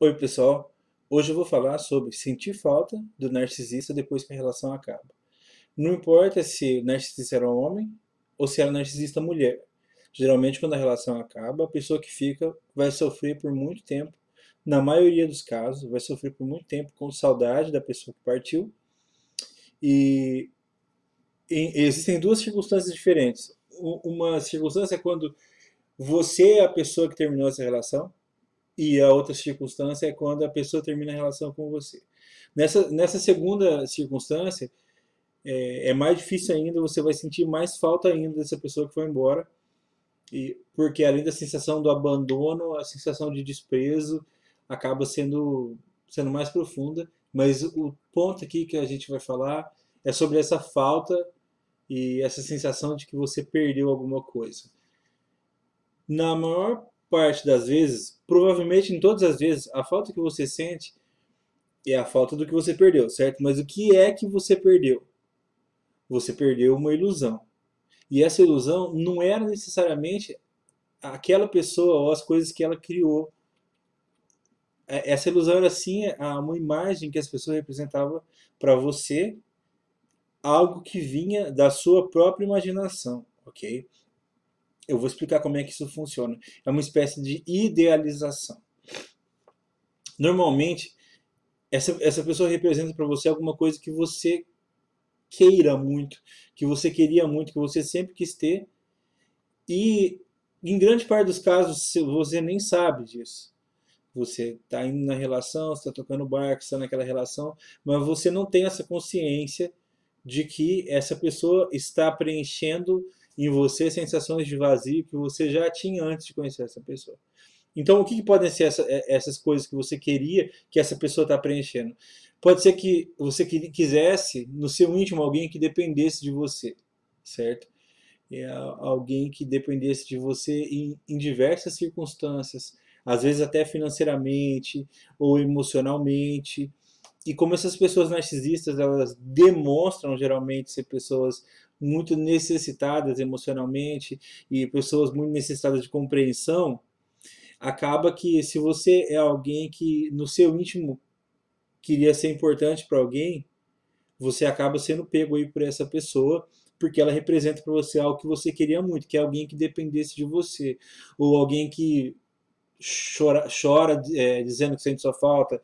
Oi, pessoal. Hoje eu vou falar sobre sentir falta do narcisista depois que a relação acaba. Não importa se o narcisista era homem ou se era narcisista mulher. Geralmente, quando a relação acaba, a pessoa que fica vai sofrer por muito tempo. Na maioria dos casos, vai sofrer por muito tempo com saudade da pessoa que partiu. E, existem duas circunstâncias diferentes. Uma circunstância é quando você é a pessoa que terminou essa relação, e a outra circunstância é quando a pessoa termina a relação com você. Nessa segunda circunstância, é mais difícil ainda, você vai sentir mais falta ainda dessa pessoa que foi embora, porque além da sensação do abandono, a sensação de desprezo acaba sendo mais profunda. Mas o ponto aqui que a gente vai falar é sobre essa falta e essa sensação de que você perdeu alguma coisa. Na maior parte das vezes, provavelmente em todas as vezes, a falta que você sente é a falta do que você perdeu, certo? Mas o que é que você perdeu? Você perdeu uma ilusão. E essa ilusão não era necessariamente aquela pessoa ou as coisas que ela criou. Essa ilusão era sim uma imagem que as pessoas representavam para você, algo que vinha da sua própria imaginação, ok? Eu vou explicar como é que isso funciona. É uma espécie de idealização. Normalmente, essa pessoa representa para você alguma coisa que você queira muito, que você queria muito, que você sempre quis ter, e em grande parte dos casos você nem sabe disso. Você está indo na relação, está tocando barco, está naquela relação, mas você não tem essa consciência de que essa pessoa está preenchendo em você sensações de vazio que você já tinha antes de conhecer essa pessoa. Então, o que podem ser essas coisas que você queria que essa pessoa está preenchendo? Pode ser que você quisesse, no seu íntimo, alguém que dependesse de você, certo? Alguém que dependesse de você em diversas circunstâncias, às vezes até financeiramente ou emocionalmente. E como essas pessoas narcisistas, elas demonstram geralmente ser pessoas muito necessitadas emocionalmente e pessoas muito necessitadas de compreensão, acaba que se você é alguém que no seu íntimo queria ser importante para alguém, você acaba sendo pego aí por essa pessoa, porque ela representa para você algo que você queria muito, que é alguém que dependesse de você, ou alguém que chora dizendo que sente sua falta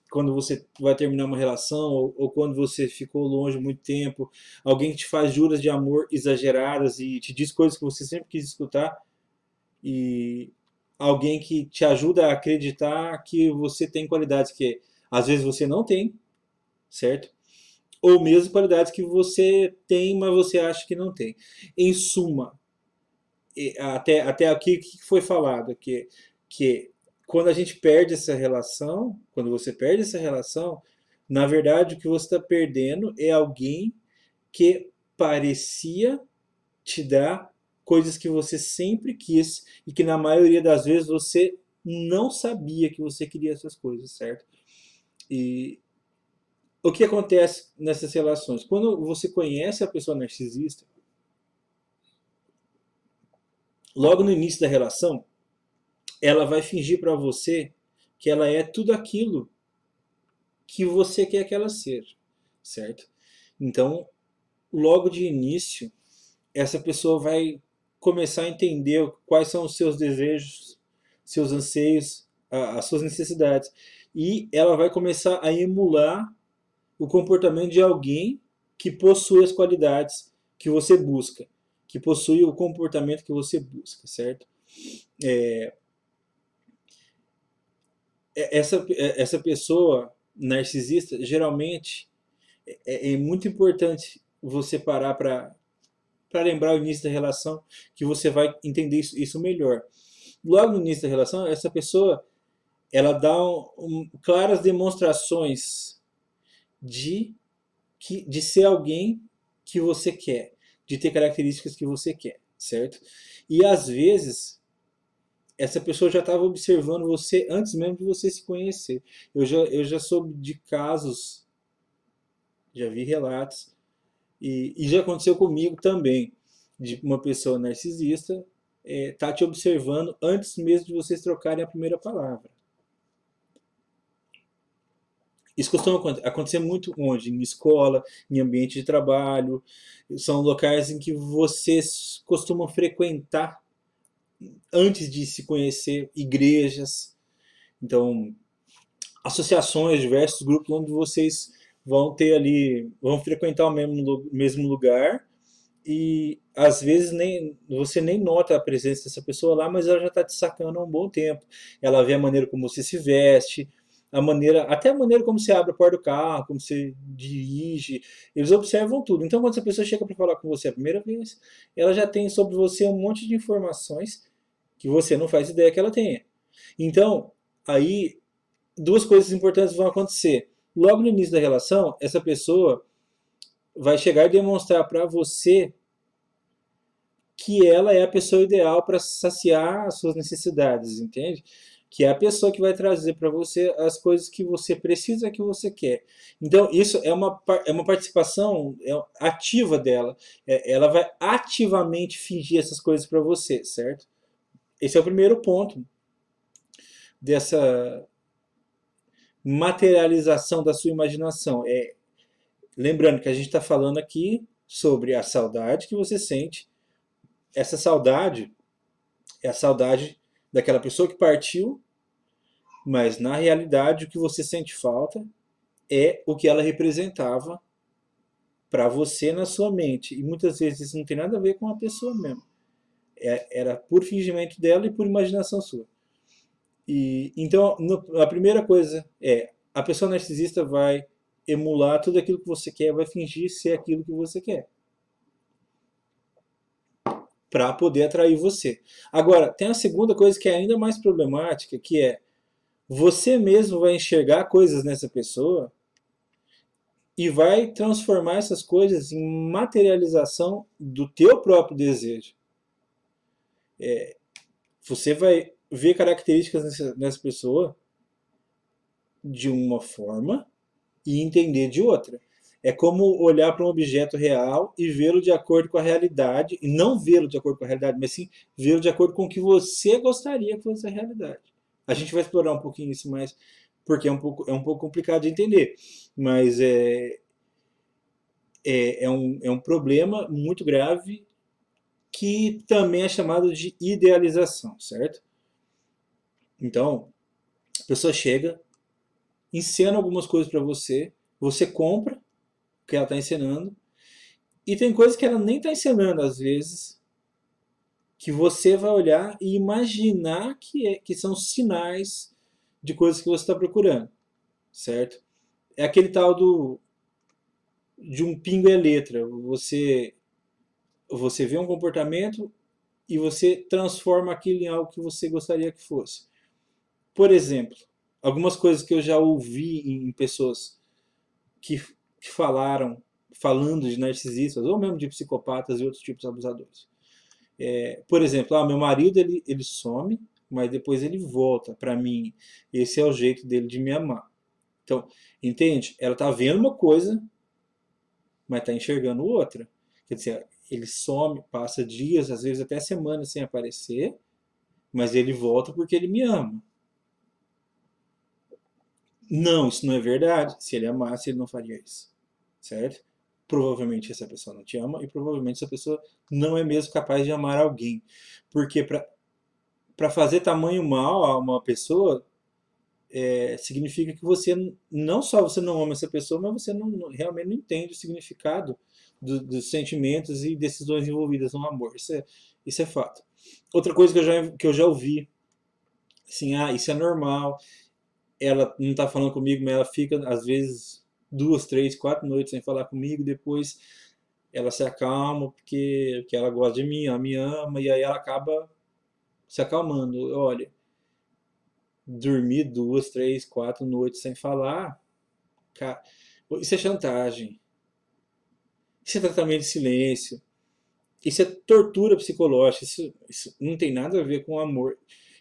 quando você vai terminar uma relação, ou quando você ficou longe muito tempo, alguém que te faz juras de amor exageradas e te diz coisas que você sempre quis escutar, e alguém que te ajuda a acreditar que você tem qualidades que às vezes você não tem, certo? Ou mesmo qualidades que você tem, mas você acha que não tem. Em suma, até aqui o que foi falado, que quando a gente perde essa relação, quando você perde essa relação, na verdade o que você está perdendo é alguém que parecia te dar coisas que você sempre quis e que na maioria das vezes você não sabia que você queria essas coisas, certo? E o que acontece nessas relações? Quando você conhece a pessoa narcisista, logo no início da relação, ela vai fingir para você que ela é tudo aquilo que você quer que ela seja, certo? Então, logo de início, essa pessoa vai começar a entender quais são os seus desejos, seus anseios, as suas necessidades. E ela vai começar a emular o comportamento de alguém que possui as qualidades que você busca, que possui o comportamento que você busca, certo? É, essa pessoa narcisista, geralmente, é muito importante você parar para lembrar o início da relação, que você vai entender isso melhor. Logo no início da relação, essa pessoa ela dá claras demonstrações de, de ser alguém que você quer, de ter características que você quer, certo? E às vezes essa pessoa já estava observando você antes mesmo de você se conhecer. Eu já soube de casos, já vi relatos, e já aconteceu comigo também, de uma pessoa narcisista tá te observando antes mesmo de vocês trocarem a primeira palavra. Isso costuma acontecer muito onde? Em escola, em ambiente de trabalho. São locais em que vocês costumam frequentar antes de se conhecer, igrejas. Então, associações, diversos grupos onde vocês vão ter ali, vão frequentar o mesmo lugar e às vezes você nem nota a presença dessa pessoa lá, mas ela já está te sacando há um bom tempo. Ela vê a maneira como você se veste, até a maneira como você abre a porta do carro, como você dirige, eles observam tudo. Então, quando essa pessoa chega para falar com você a primeira vez, ela já tem sobre você um monte de informações que você não faz ideia que ela tenha. Então, aí duas coisas importantes vão acontecer. Logo no início da relação, essa pessoa vai chegar e demonstrar para você que ela é a pessoa ideal para saciar as suas necessidades, entende? Que é a pessoa que vai trazer para você as coisas que você precisa, que você quer. Então, isso é uma participação ativa dela. Ela vai ativamente fingir essas coisas para você, certo? Esse é o primeiro ponto dessa materialização da sua imaginação. Lembrando que a gente está falando aqui sobre a saudade que você sente. Essa saudade é a saudade daquela pessoa que partiu, mas na realidade o que você sente falta é o que ela representava para você na sua mente. E muitas vezes isso não tem nada a ver com a pessoa mesmo. Era por fingimento dela e por imaginação sua. Então, a primeira coisa é, a pessoa narcisista vai emular tudo aquilo que você quer, vai fingir ser aquilo que você quer, para poder atrair você. Agora, tem a segunda coisa que é ainda mais problemática, que é você mesmo vai enxergar coisas nessa pessoa e vai transformar essas coisas em materialização do teu próprio desejo. Você vai ver características nessa pessoa de uma forma e entender de outra. É como olhar para um objeto real e vê-lo de acordo com a realidade, e não vê-lo de acordo com a realidade, mas sim vê-lo de acordo com o que você gostaria que fosse a realidade. A gente vai explorar um pouquinho isso mais, porque é um pouco complicado de entender, mas é um problema muito grave que também é chamado de idealização, certo? Então, a pessoa chega, encena algumas coisas para você, você compra o que ela está ensinando, e tem coisas que ela nem está ensinando às vezes, que você vai olhar e imaginar que são sinais de coisas que você está procurando, certo? É aquele tal de um pingo é letra. Você vê um comportamento e você transforma aquilo em algo que você gostaria que fosse. Por exemplo, algumas coisas que eu já ouvi em pessoas que falando de narcisistas, ou mesmo de psicopatas e outros tipos de abusadores. Por exemplo, meu marido ele some, mas depois ele volta para mim. Esse é o jeito dele de me amar. Então, entende? Ela está vendo uma coisa, mas está enxergando outra. Quer dizer, ele some, passa dias, às vezes até semanas sem aparecer, mas ele volta porque ele me ama. Não, isso não é verdade. Se ele amasse, ele não faria isso. Certo? Provavelmente essa pessoa não te ama e provavelmente essa pessoa não é mesmo capaz de amar alguém. Porque para fazer tamanho mal a uma pessoa, significa que você não só você não ama essa pessoa, mas você realmente não entende o significado dos sentimentos e decisões envolvidas no amor. Isso é fato. Outra coisa que eu já ouvi, assim, isso é normal, ela não está falando comigo, mas ela fica, às vezes, 2, 3, 4 noites sem falar comigo, depois ela se acalma porque ela gosta de mim, ela me ama, e aí ela acaba se acalmando. Olha, dormir 2, 3, 4 noites sem falar, cara, isso é chantagem. Isso é tratamento de silêncio. Isso é tortura psicológica. Isso não tem nada a ver com amor.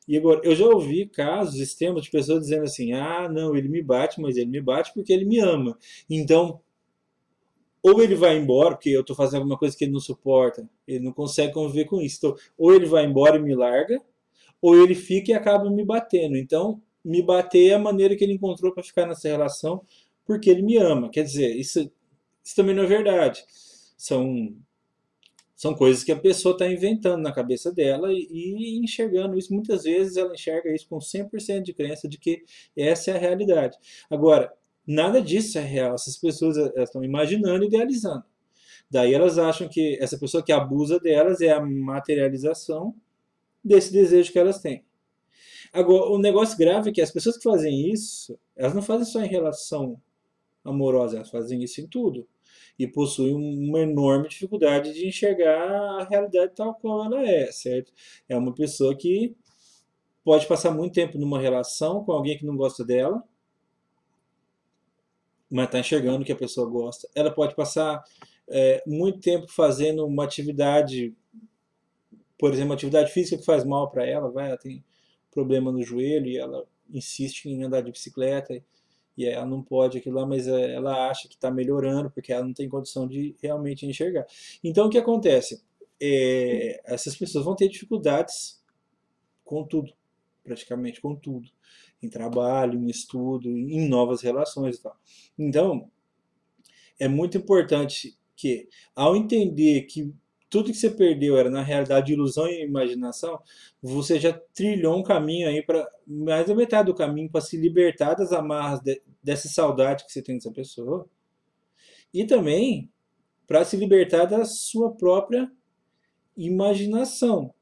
E agora, eu já ouvi casos extremos de pessoas dizendo assim: não, ele me bate, mas ele me bate porque ele me ama. Então, ou ele vai embora, porque eu estou fazendo alguma coisa que ele não suporta, ele não consegue conviver com isso. Então, ou ele vai embora e me larga, ou ele fica e acaba me batendo. Então, me bater é a maneira que ele encontrou para ficar nessa relação, porque ele me ama. Quer dizer, isso também não é verdade. São, são coisas que a pessoa está inventando na cabeça dela e enxergando isso. Muitas vezes ela enxerga isso com 100% de crença de que essa é a realidade. Agora, nada disso é real. Essas pessoas estão imaginando e idealizando. Daí elas acham que essa pessoa que abusa delas é a materialização desse desejo que elas têm. Agora, o negócio grave é que as pessoas que fazem isso, elas não fazem só em relação amorosa, elas fazem isso em tudo. E possuem uma enorme dificuldade de enxergar a realidade tal qual ela é, certo? É uma pessoa que pode passar muito tempo numa relação com alguém que não gosta dela, mas está enxergando que a pessoa gosta. Ela pode passar muito tempo fazendo uma atividade, por exemplo, uma atividade física que faz mal para ela, ela tem problema no joelho e ela insiste em andar de bicicleta e ela não pode aquilo lá, mas ela acha que está melhorando porque ela não tem condição de realmente enxergar. Então o que acontece? Essas pessoas vão ter dificuldades com tudo, praticamente com tudo, em trabalho, em estudo, em novas relações e tal. Então é muito importante que, ao entender que tudo que você perdeu era na realidade ilusão e imaginação, você já trilhou um caminho aí para mais da metade do caminho para se libertar das amarras dessa saudade que você tem dessa pessoa e também para se libertar da sua própria imaginação,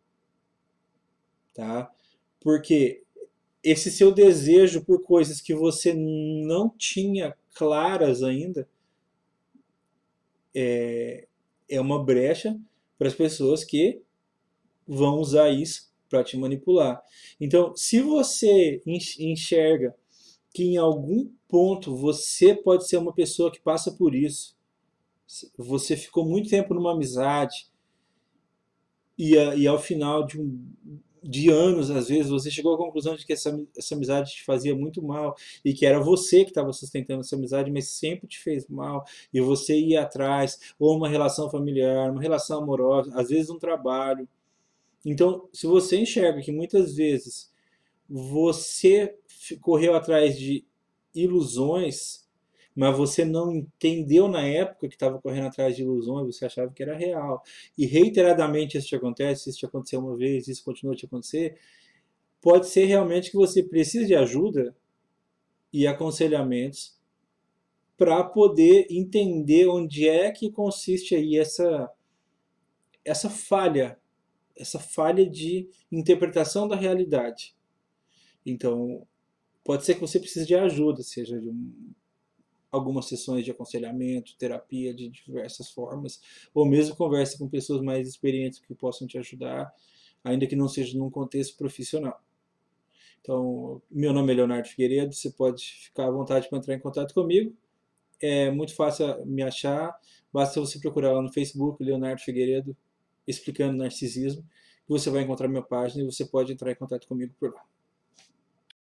tá? Porque esse seu desejo por coisas que você não tinha claras ainda é uma brecha para as pessoas que vão usar isso para te manipular. Então, se você enxerga que em algum ponto você pode ser uma pessoa que passa por isso, você ficou muito tempo numa amizade e ao final de anos, às vezes, você chegou à conclusão de que essa amizade te fazia muito mal e que era você que estava sustentando essa amizade, mas sempre te fez mal e você ia atrás, ou uma relação familiar, uma relação amorosa, às vezes um trabalho. Então, se você enxerga que muitas vezes você correu atrás de ilusões, mas você não entendeu na época que estava correndo atrás de ilusões, você achava que era real. E reiteradamente isso te acontece, isso te aconteceu uma vez, isso continua a te acontecer, pode ser realmente que você precise de ajuda e aconselhamentos para poder entender onde é que consiste aí essa falha, essa falha de interpretação da realidade. Então, pode ser que você precise de ajuda, seja de algumas sessões de aconselhamento, terapia de diversas formas, ou mesmo conversa com pessoas mais experientes que possam te ajudar, ainda que não seja num contexto profissional. Então, meu nome é Leonardo Figueiredo, você pode ficar à vontade para entrar em contato comigo. É muito fácil me achar, basta você procurar lá no Facebook, Leonardo Figueiredo, explicando narcisismo, você vai encontrar minha página e você pode entrar em contato comigo por lá.